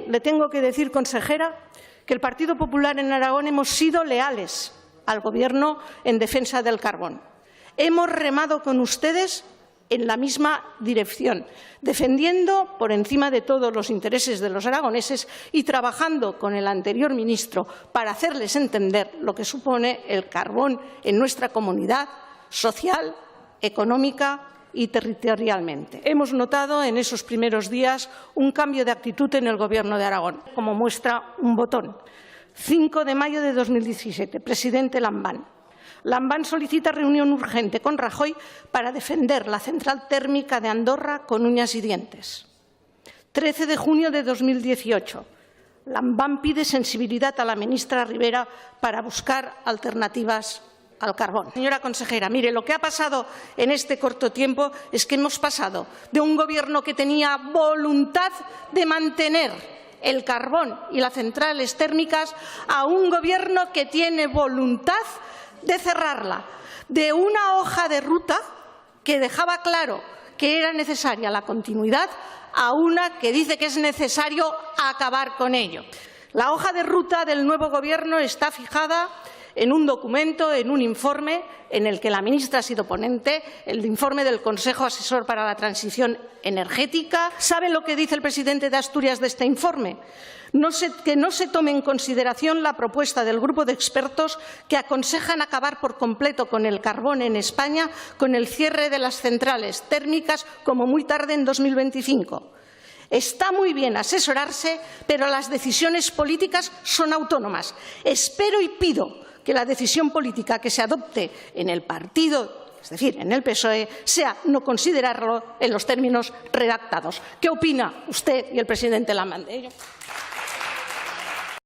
le tengo que decir, consejera, que el Partido Popular en Aragón hemos sido leales al Gobierno en defensa del carbón. Hemos remado con ustedes en la misma dirección, defendiendo por encima de todos los intereses de los aragoneses y trabajando con el anterior ministro para hacerles entender lo que supone el carbón en nuestra comunidad social, económica y territorialmente. Hemos notado en esos primeros días un cambio de actitud en el Gobierno de Aragón, como muestra un botón. 5 de mayo de 2017, presidente Lambán. Lambán solicita reunión urgente con Rajoy para defender la central térmica de Andorra con uñas y dientes. 13 de junio de 2018. Lambán pide sensibilidad a la ministra Ribera para buscar alternativas al carbón. Señora consejera, mire, lo que ha pasado en este corto tiempo es que hemos pasado de un Gobierno que tenía voluntad de mantener el carbón y las centrales térmicas a un Gobierno que tiene voluntad de cerrarla, de una hoja de ruta que dejaba claro que era necesaria la continuidad a una que dice que es necesario acabar con ello. La hoja de ruta del nuevo Gobierno está fijada en un documento, en un informe en el que la ministra ha sido ponente, el informe del Consejo Asesor para la Transición Energética. ¿Sabe lo que dice el presidente de Asturias de este informe? Que no se tome en consideración la propuesta del grupo de expertos que aconsejan acabar por completo con el carbón en España con el cierre de las centrales térmicas como muy tarde en 2025. Está muy bien asesorarse, pero las decisiones políticas son autónomas. Espero y pido que la decisión política que se adopte en el partido, es decir, en el PSOE, sea no considerarlo en los términos redactados. ¿Qué opina usted y el presidente Lambán de ello?